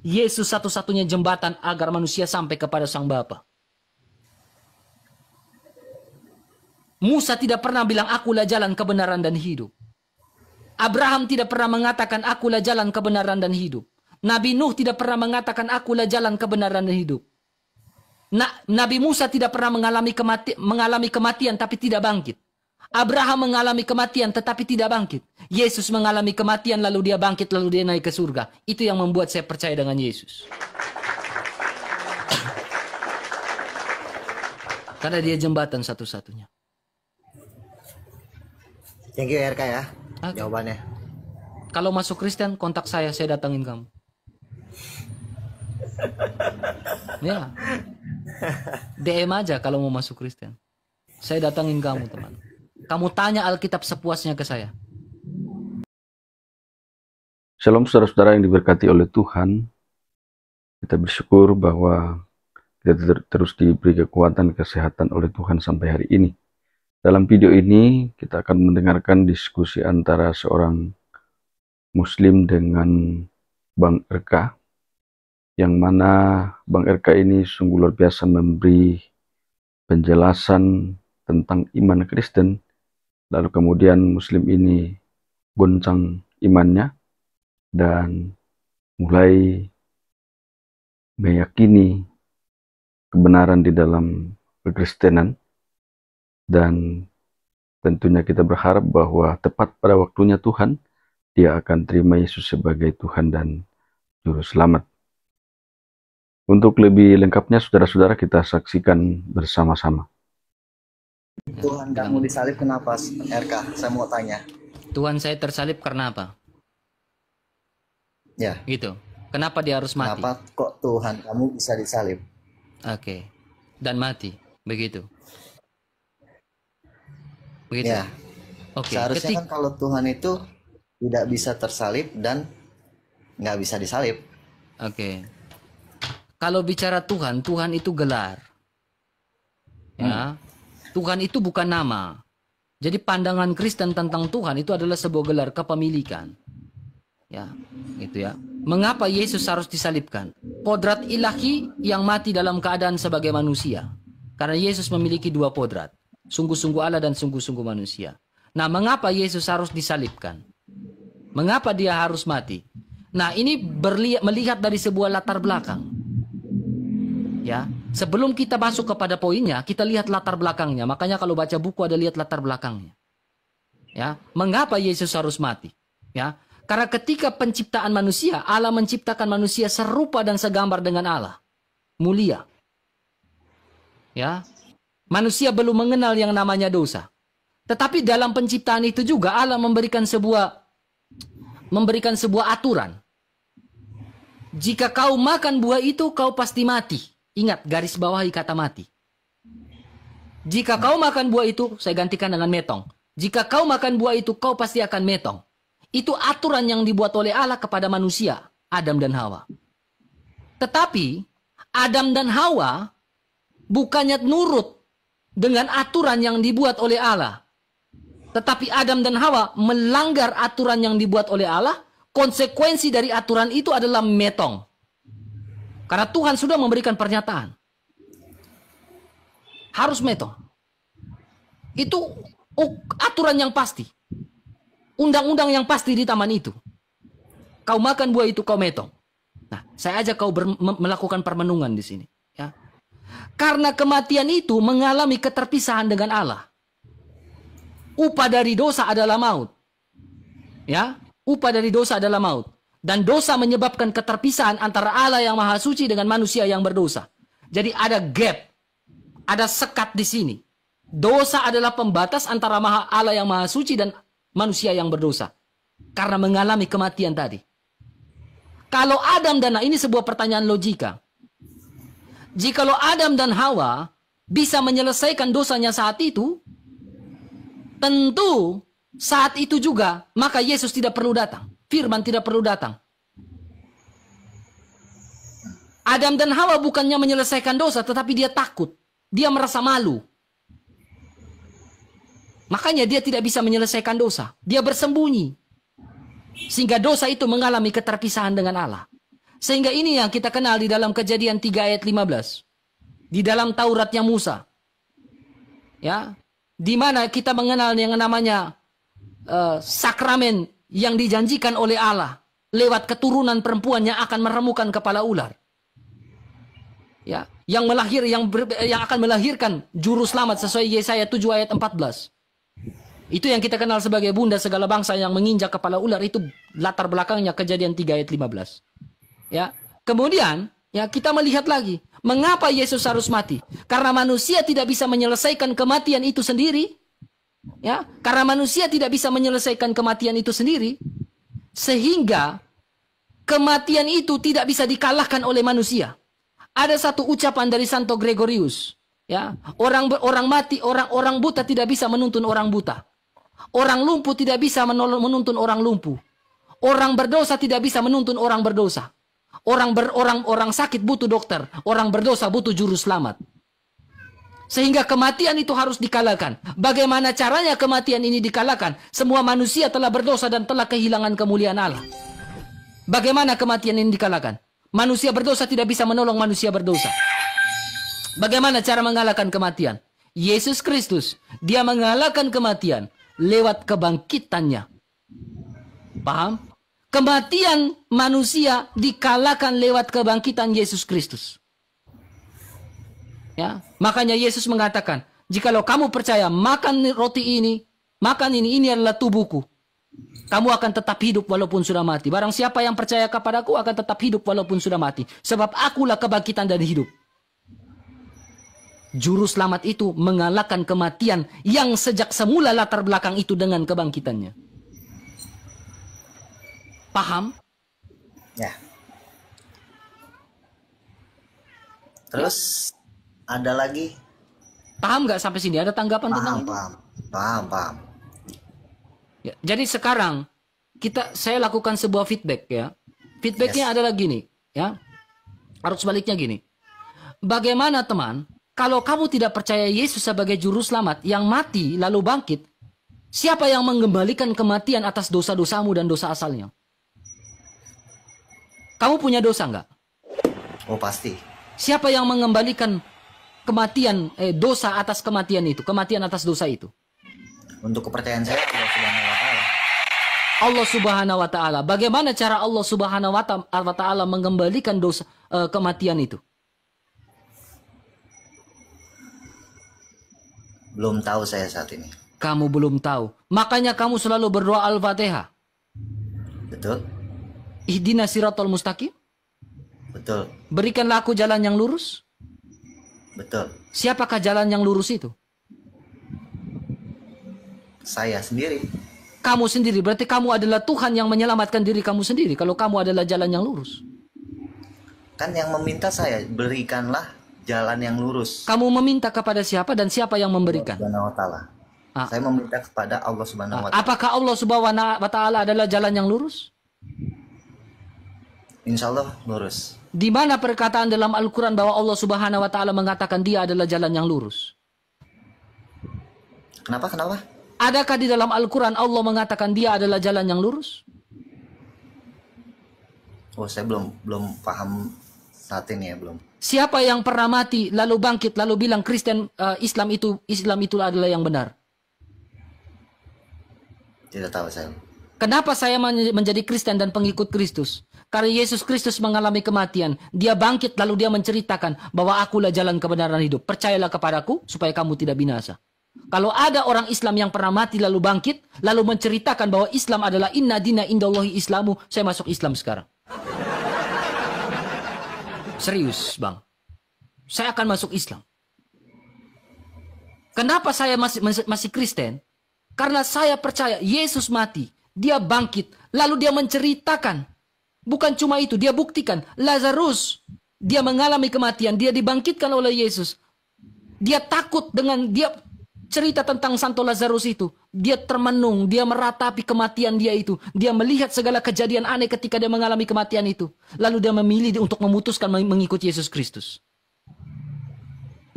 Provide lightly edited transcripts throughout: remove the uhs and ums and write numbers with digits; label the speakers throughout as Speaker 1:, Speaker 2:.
Speaker 1: Yesus satu-satunya jembatan agar manusia sampai kepada Sang Bapa. Musa tidak pernah bilang akulah jalan kebenaran dan hidup. Abraham tidak pernah mengatakan akulah jalan kebenaran dan hidup. Nabi Nuh tidak pernah mengatakan akulah jalan kebenaran dan hidup. Nabi Musa tidak pernah mengalami kematian tapi tidak bangkit. Abraham mengalami kematian tetapi tidak bangkit. Yesus mengalami kematian lalu dia bangkit lalu dia naik ke surga. Itu yang membuat saya percaya dengan Yesus. Karena dia jembatan satu-satunya.
Speaker 2: Thank you RK ya,
Speaker 1: Okay.
Speaker 2: jawabannya.
Speaker 1: Kalau masuk Kristen, kontak saya datangin kamu. Ya, DM aja kalau mau masuk Kristen. Saya datangin kamu, teman. Kamu tanya Alkitab sepuasnya ke saya.
Speaker 3: Shalom saudara-saudara yang diberkati oleh Tuhan. Kita bersyukur bahwa kita terus diberi kekuatan, kesehatan oleh Tuhan sampai hari ini. Dalam video ini kita akan mendengarkan diskusi antara seorang Muslim dengan Bang RK, yang mana Bang RK ini sungguh luar biasa memberi penjelasan tentang iman Kristen, lalu kemudian Muslim ini goncang imannya dan mulai meyakini kebenaran di dalam kekristenan. Dan tentunya kita berharap bahwa tepat pada waktunya Tuhan, dia akan terima Yesus sebagai Tuhan dan Juru Selamat. Untuk lebih lengkapnya, saudara-saudara, kita saksikan bersama-sama.
Speaker 2: Tuhan kamu disalib kenapa RK? Saya mau tanya.
Speaker 1: Tuhan saya tersalib karena apa?
Speaker 2: Ya.
Speaker 1: Gitu. Kenapa dia harus mati?
Speaker 2: Kenapa kok Tuhan kamu bisa disalib?
Speaker 1: Oke. Dan mati. Begitu. Begitu.
Speaker 2: Ya.
Speaker 1: Oke.
Speaker 2: Seharusnya kan kalau Tuhan itu tidak bisa tersalib dan nggak bisa disalib.
Speaker 1: Oke. Kalau bicara Tuhan, Tuhan itu gelar. Ya. Tuhan itu bukan nama. Jadi pandangan Kristen tentang Tuhan itu adalah sebuah gelar kepemilikan. Ya, gitu ya. Mengapa Yesus harus disalibkan? Kodrat ilahi yang mati dalam keadaan sebagai manusia. Karena Yesus memiliki dua kodrat. Sungguh-sungguh Allah dan sungguh-sungguh manusia. Nah, mengapa Yesus harus disalibkan? Mengapa dia harus mati? Nah, ini melihat dari sebuah latar belakang. Ya, sebelum kita masuk kepada poinnya, kita lihat latar belakangnya. Makanya kalau baca buku ada lihat latar belakangnya. Ya, mengapa Yesus harus mati? Ya, karena ketika penciptaan manusia, Allah menciptakan manusia serupa dan segambar dengan Allah. Mulia. Ya. Manusia belum mengenal yang namanya dosa. Tetapi dalam penciptaan itu juga Allah memberikan sebuah aturan. Jika kau makan buah itu, kau pasti mati. Ingat, garis bawahi kata mati. Jika kau makan buah itu, saya gantikan dengan metong. Jika kau makan buah itu, kau pasti akan metong. Itu aturan yang dibuat oleh Allah kepada manusia, Adam dan Hawa. Tetapi, Adam dan Hawa bukannya nurut dengan aturan yang dibuat oleh Allah. Tetapi Adam dan Hawa melanggar aturan yang dibuat oleh Allah. Konsekuensi dari aturan itu adalah metong. Karena Tuhan sudah memberikan pernyataan. Harus metong. Itu aturan yang pasti. Undang-undang yang pasti di taman itu. Kau makan buah itu, kau metong. Nah, saya ajak kau melakukan permenungan di sini. Ya. Karena kematian itu mengalami keterpisahan dengan Allah. Upah dari dosa adalah maut. Ya, upah dari dosa adalah maut. Dan dosa menyebabkan keterpisahan antara Allah yang maha suci dengan manusia yang berdosa. Jadi ada gap. Ada sekat di sini. Dosa adalah pembatas antara Allah yang maha suci dan manusia yang berdosa. Karena mengalami kematian tadi. Kalau Adam dan ini sebuah pertanyaan logika. Jikalau Adam dan Hawa bisa menyelesaikan dosanya saat itu, tentu saat itu juga maka Yesus tidak perlu datang. Firman tidak perlu datang. Adam dan Hawa bukannya menyelesaikan dosa, tetapi dia takut. Dia merasa malu. Makanya dia tidak bisa menyelesaikan dosa. Dia bersembunyi. Sehingga dosa itu mengalami keterpisahan dengan Allah. Sehingga ini yang kita kenal di dalam Kejadian 3 ayat 15. Di dalam Tauratnya Musa. Ya, di mana kita mengenal yang namanya sakramen yang dijanjikan oleh Allah lewat keturunan perempuan yang akan meremukan kepala ular. Ya, yang akan melahirkan juru selamat sesuai Yesaya 7 ayat 14. Itu yang kita kenal sebagai bunda segala bangsa yang menginjak kepala ular, itu latar belakangnya Kejadian 3 ayat 15. Ya. Kemudian, ya, kita melihat lagi, mengapa Yesus harus mati? Karena manusia tidak bisa menyelesaikan kematian itu sendiri. Ya, karena manusia tidak bisa menyelesaikan kematian itu sendiri, sehingga kematian itu tidak bisa dikalahkan oleh manusia. Ada satu ucapan dari Santo Gregorius, ya, orang buta tidak bisa menuntun orang buta. Orang lumpuh tidak bisa menuntun orang lumpuh. Orang berdosa tidak bisa menuntun orang berdosa. Orang sakit butuh dokter, orang berdosa butuh juru selamat. Sehingga kematian itu harus dikalahkan. Bagaimana caranya kematian ini dikalahkan? Semua manusia telah berdosa dan telah kehilangan kemuliaan Allah. Bagaimana kematian ini dikalahkan? Manusia berdosa tidak bisa menolong manusia berdosa. Bagaimana cara mengalahkan kematian? Yesus Kristus, dia mengalahkan kematian lewat kebangkitannya. Paham? Kematian manusia dikalahkan lewat kebangkitan Yesus Kristus. Ya, makanya Yesus mengatakan, jikalau kamu percaya makan roti ini, makan ini adalah tubuhku, kamu akan tetap hidup walaupun sudah mati. Barang siapa yang percaya kepadaku akan tetap hidup walaupun sudah mati. Sebab akulah kebangkitan dan hidup. Juru selamat itu mengalahkan kematian yang sejak semula latar belakang itu dengan kebangkitannya. Paham?
Speaker 2: Ya. Terus ada lagi?
Speaker 1: Paham nggak sampai sini? Ada tanggapan tentang itu?
Speaker 2: Paham.
Speaker 1: Ya, jadi sekarang saya lakukan sebuah feedback, ya. Feedbacknya adalah gini, ya. Harus sebaliknya gini. Bagaimana teman, kalau kamu tidak percaya Yesus sebagai juru selamat yang mati lalu bangkit, siapa yang mengembalikan kematian atas dosa-dosamu dan dosa asalnya? Kamu punya dosa nggak?
Speaker 2: Oh pasti.
Speaker 1: Siapa yang mengembalikan kematian, dosa atas kematian itu, kematian atas dosa itu?
Speaker 2: Untuk kepercayaan saya Allah Subhanahu wa Ta'ala.
Speaker 1: Allah Subhanahu wa Ta'ala. Bagaimana cara Allah Subhanahu wa Ta'ala mengembalikan dosa kematian itu?
Speaker 2: Belum tahu saya saat ini.
Speaker 1: Kamu belum tahu. Makanya kamu selalu berdoa Al-Fatihah.
Speaker 2: Betul?
Speaker 1: Ihdinas siratal mustaqim.
Speaker 2: Betul.
Speaker 1: Berikanlah aku jalan yang lurus.
Speaker 2: Betul.
Speaker 1: Siapakah jalan yang lurus itu?
Speaker 2: Saya sendiri.
Speaker 1: Kamu sendiri. Berarti kamu adalah Tuhan yang menyelamatkan diri kamu sendiri. Kalau kamu adalah jalan yang lurus.
Speaker 2: Kan yang meminta saya, berikanlah jalan yang lurus.
Speaker 1: Kamu meminta kepada siapa dan siapa yang memberikan?
Speaker 2: Allah Subhanahu wa Ta'ala. Saya meminta kepada Allah Subhanahu wa Ta'ala.
Speaker 1: Apakah Allah Subhanahu wa Ta'ala adalah jalan yang lurus?
Speaker 2: Insya Allah lurus.
Speaker 1: Di mana perkataan dalam Al-Quran bahwa Allah Subhanahu wa Ta'ala mengatakan dia adalah jalan yang lurus?
Speaker 2: Kenapa?
Speaker 1: Adakah di dalam Al-Quran Allah mengatakan dia adalah jalan yang lurus?
Speaker 2: Oh, saya belum paham saat ini ya, belum.
Speaker 1: Siapa yang pernah mati lalu bangkit lalu bilang Islam itu adalah yang benar?
Speaker 2: Tidak tahu saya.
Speaker 1: Kenapa saya menjadi Kristen dan pengikut Kristus? Karena Yesus Kristus mengalami kematian. Dia bangkit lalu dia menceritakan bahwa akulah jalan kebenaran hidup. Percayalah kepadaku supaya kamu tidak binasa. Kalau ada orang Islam yang pernah mati lalu bangkit, lalu menceritakan bahwa Islam adalah inna dina indallahi islamu, saya masuk Islam sekarang. Serius, Bang. Saya akan masuk Islam. Kenapa saya masih Kristen? Karena saya percaya Yesus mati, dia bangkit, lalu dia menceritakan. Bukan cuma itu, dia buktikan. Lazarus, dia mengalami kematian, dia dibangkitkan oleh Yesus. Dia takut dengan dia cerita tentang Santo Lazarus itu. Dia termenung, dia meratapi kematian dia itu. Dia melihat segala kejadian aneh ketika dia mengalami kematian itu. Lalu dia memilih untuk memutuskan mengikuti Yesus Kristus.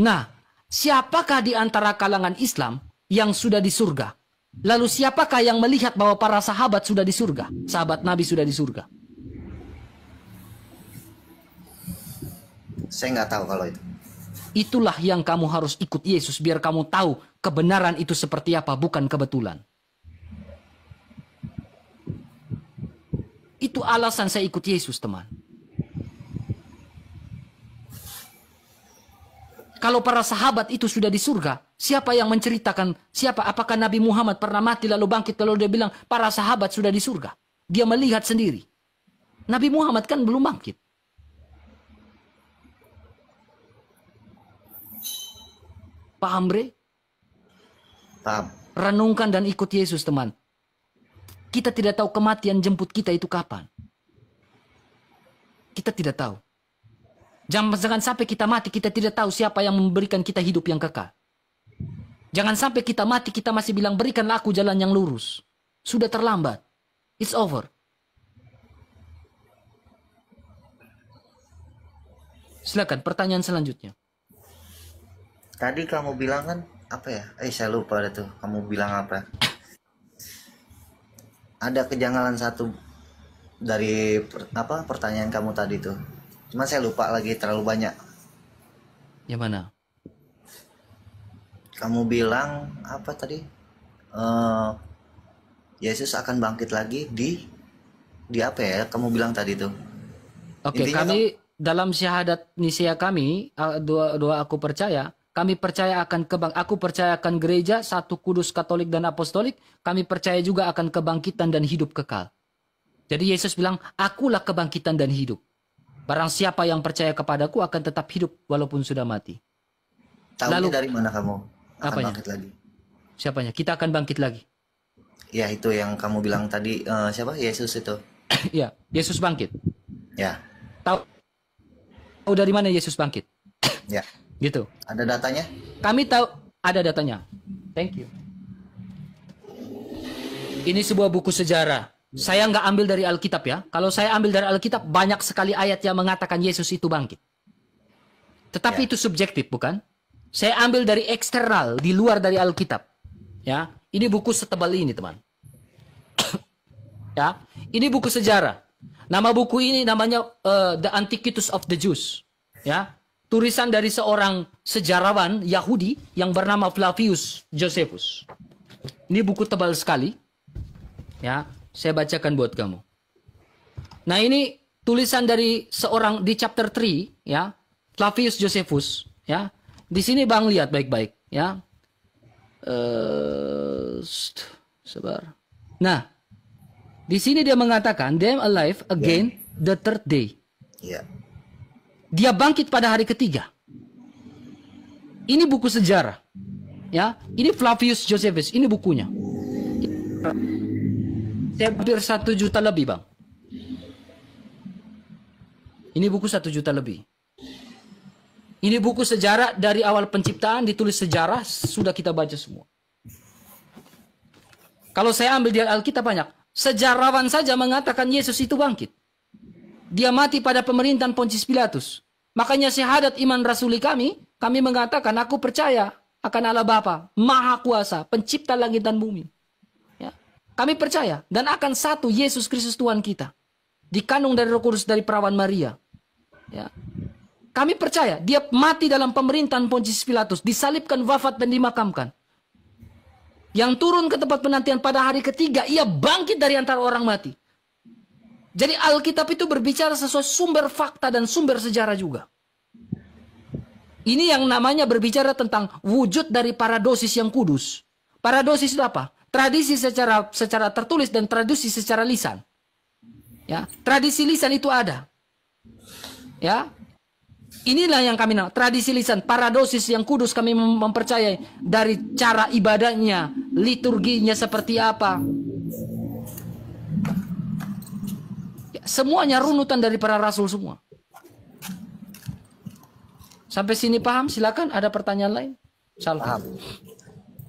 Speaker 1: Nah, siapakah di antara kalangan Islam yang sudah di surga? Lalu siapakah yang melihat bahwa para sahabat sudah di surga? Sahabat Nabi sudah di surga.
Speaker 2: Saya nggak tahu kalau itu.
Speaker 1: Itulah yang kamu harus ikut Yesus biar kamu tahu kebenaran itu seperti apa, bukan kebetulan. Itu alasan saya ikut Yesus, teman. Kalau para sahabat itu sudah di surga, siapa yang menceritakan, apakah Nabi Muhammad pernah mati lalu bangkit, lalu dia bilang para sahabat sudah di surga? Dia melihat sendiri. Nabi Muhammad kan belum bangkit. Paham, Bre?
Speaker 2: Paham.
Speaker 1: Renungkan dan ikut Yesus, teman. Kita tidak tahu kematian jemput kita itu kapan. Kita tidak tahu. Jangan sampai kita mati, kita tidak tahu siapa yang memberikan kita hidup yang kekal. Jangan sampai kita mati, kita masih bilang, berikanlah aku jalan yang lurus. Sudah terlambat. It's over. Silakan, pertanyaan selanjutnya.
Speaker 2: Tadi kamu bilang kan apa ya? Saya lupa tuh. Kamu bilang apa? Ada kejanggalan satu dari pertanyaan kamu tadi tuh. Cuma saya lupa lagi, terlalu banyak.
Speaker 1: Yang mana?
Speaker 2: Kamu bilang apa tadi? Yesus akan bangkit lagi di apa ya? Kamu bilang tadi tuh.
Speaker 1: Oke, kami dalam syahadat Nisea kami, doa aku percaya, kami percaya akan aku percaya akan gereja, satu kudus, katolik, dan apostolik. Kami percaya juga akan kebangkitan dan hidup kekal. Jadi Yesus bilang, akulah kebangkitan dan hidup. Barang siapa yang percaya kepadaku akan tetap hidup walaupun sudah mati.
Speaker 2: Lalu dari mana kamu akan bangkit lagi?
Speaker 1: Siapanya? Kita akan bangkit lagi.
Speaker 2: Ya, itu yang kamu bilang tadi, siapa? Yesus itu.
Speaker 1: Ya, Yesus bangkit.
Speaker 2: Ya.
Speaker 1: Tahu dari mana Yesus bangkit?
Speaker 2: Ya.
Speaker 1: Gitu.
Speaker 2: Ada datanya?
Speaker 1: Kami tahu ada datanya. Thank you. Ini sebuah buku sejarah. Saya nggak ambil dari Alkitab ya. Kalau saya ambil dari Alkitab, banyak sekali ayat yang mengatakan Yesus itu bangkit. Tetapi itu subjektif, bukan? Saya ambil dari eksternal, di luar dari Alkitab. Ya, ini buku setebal ini, teman. Ya, ini buku sejarah. Nama buku ini namanya The Antiquities of the Jews. Ya. Tulisan dari seorang sejarawan Yahudi yang bernama Flavius Josephus. Ini buku tebal sekali. Ya, saya bacakan buat kamu. Nah, ini tulisan dari seorang di chapter 3, ya. Flavius Josephus, ya. Di sini Bang lihat baik-baik, ya. Sabar. Nah, di sini dia mengatakan, "They are alive again the third day."
Speaker 2: Iya.
Speaker 1: Dia bangkit pada hari ketiga. Ini buku sejarah. Ya, ini Flavius Josephus, ini bukunya. Hampir 1 juta lebih, Bang. Ini buku 1 juta lebih. Ini buku sejarah dari awal penciptaan, ditulis sejarah, sudah kita baca semua. Kalau saya ambil di Alkitab banyak. Sejarawan saja mengatakan Yesus itu bangkit. Dia mati pada pemerintahan Pontius Pilatus. Makanya syahadat iman rasuli kami mengatakan aku percaya akan Allah Bapa, Maha Kuasa, pencipta langit dan bumi. Ya. Kami percaya dan akan satu Yesus Kristus Tuhan kita. Dikandung dari Roh Kudus dari perawan Maria. Ya. Kami percaya dia mati dalam pemerintahan Pontius Pilatus, disalibkan, wafat dan dimakamkan. Yang turun ke tempat penantian pada hari ketiga, ia bangkit dari antara orang mati. Jadi Alkitab itu berbicara sesuai sumber fakta dan sumber sejarah juga. Ini yang namanya berbicara tentang wujud dari paradosis yang kudus. Paradosis itu apa? Tradisi secara tertulis dan tradisi secara lisan. Ya, tradisi lisan itu ada. Ya. Inilah yang kami nampak, tradisi lisan, paradosis yang kudus kami mempercayai dari cara ibadahnya, liturginya seperti apa. Semuanya runutan dari para rasul semua. Sampai sini paham? Silakan, ada pertanyaan lain?
Speaker 2: Paham.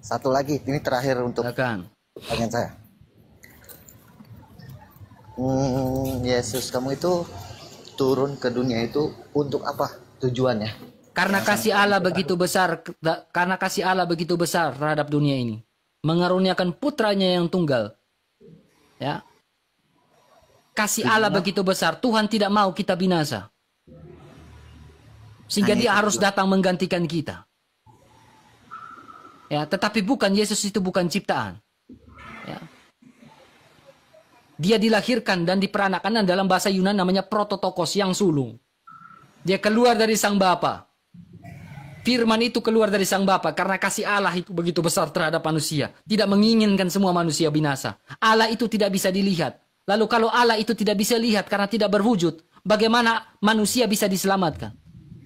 Speaker 2: Satu lagi, ini terakhir untuk
Speaker 1: silakan.
Speaker 2: Pertanyaan saya. Yesus, kamu itu turun ke dunia itu untuk apa tujuannya?
Speaker 1: Karena kasih Allah begitu besar, karena kasih Allah begitu besar terhadap dunia ini, mengaruniakan putranya yang tunggal. Ya. Kasih Allah begitu besar, Tuhan tidak mau kita binasa. Sehingga
Speaker 2: Hanya
Speaker 1: dia
Speaker 2: itu
Speaker 1: harus
Speaker 2: juga.
Speaker 1: datang menggantikan kita. Ya, tetapi bukan, Yesus itu bukan ciptaan. Ya. Dia dilahirkan dan diperanakan dalam bahasa Yunani namanya prototokos, yang sulung. Dia keluar dari sang Bapa. Firman itu keluar dari sang Bapa karena kasih Allah itu begitu besar terhadap manusia. Tidak menginginkan semua manusia binasa. Allah itu tidak bisa dilihat. Lalu kalau Allah itu tidak bisa lihat karena tidak berwujud, bagaimana manusia bisa diselamatkan?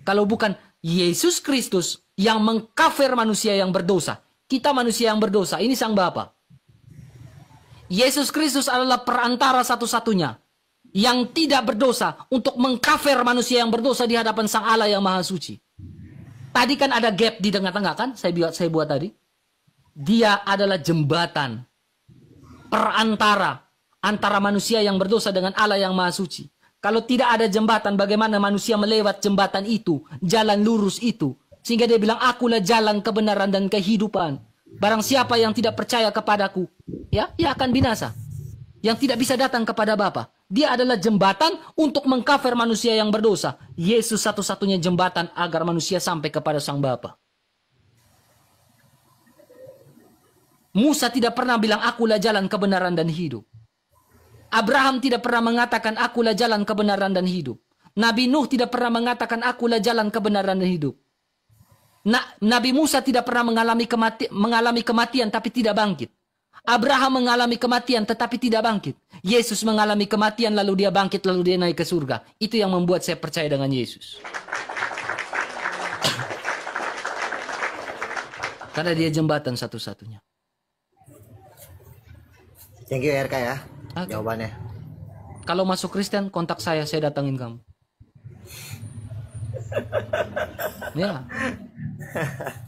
Speaker 1: Kalau bukan Yesus Kristus yang mengkafir manusia yang berdosa. Kita manusia yang berdosa, ini sang Bapa. Yesus Kristus adalah perantara satu-satunya yang tidak berdosa untuk mengkafir manusia yang berdosa di hadapan sang Allah yang maha suci. Tadi kan ada gap di tengah-tengah kan, saya buat tadi. Dia adalah jembatan perantara antara manusia yang berdosa dengan Allah yang maha suci. Kalau tidak ada jembatan, bagaimana manusia melewat jembatan itu, jalan lurus itu? Sehingga dia bilang, akulah jalan kebenaran dan kehidupan. Barang siapa yang tidak percaya kepadaku, ya, ia akan binasa. Yang tidak bisa datang kepada Bapa. Dia adalah jembatan untuk mengkafir manusia yang berdosa. Yesus satu-satunya jembatan agar manusia sampai kepada sang Bapa. Musa tidak pernah bilang, akulah jalan kebenaran dan hidup. Abraham tidak pernah mengatakan, akulah jalan kebenaran dan hidup. Nabi Nuh tidak pernah mengatakan, akulah jalan kebenaran dan hidup. Nabi Musa tidak pernah mengalami kematian tapi tidak bangkit. Abraham mengalami kematian tetapi tidak bangkit. Yesus mengalami kematian lalu dia bangkit lalu dia naik ke surga. Itu yang membuat saya percaya dengan Yesus. Karena dia jembatan satu-satunya.
Speaker 2: Thank you RK ya.
Speaker 1: Oke.
Speaker 2: Jawabannya.
Speaker 1: Kalau masuk Kristen, kontak saya datangin kamu. Ya.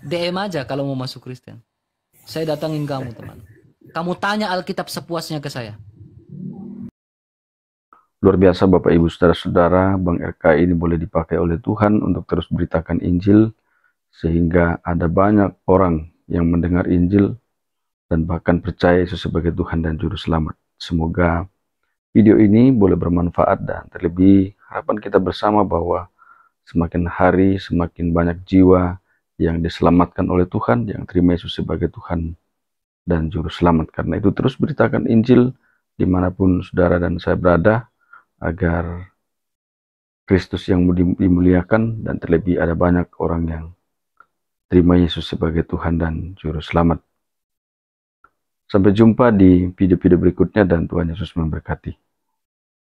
Speaker 1: DM aja kalau mau masuk Kristen. Saya datangin kamu, teman. Kamu tanya Alkitab sepuasnya ke saya.
Speaker 3: Luar biasa Bapak Ibu Saudara-saudara, Bang RK ini boleh dipakai oleh Tuhan untuk terus beritakan Injil, sehingga ada banyak orang yang mendengar Injil dan bahkan percaya Yesus sebagai Tuhan dan Juru Selamat. Semoga video ini boleh bermanfaat, dan terlebih harapan kita bersama bahwa semakin hari semakin banyak jiwa yang diselamatkan oleh Tuhan, yang terima Yesus sebagai Tuhan dan Juru Selamat. Karena itu terus beritakan Injil dimanapun saudara dan saya berada, agar Kristus yang dimuliakan, dan terlebih ada banyak orang yang terima Yesus sebagai Tuhan dan Juru Selamat. Sampai jumpa di video-video berikutnya, dan Tuhan Yesus memberkati.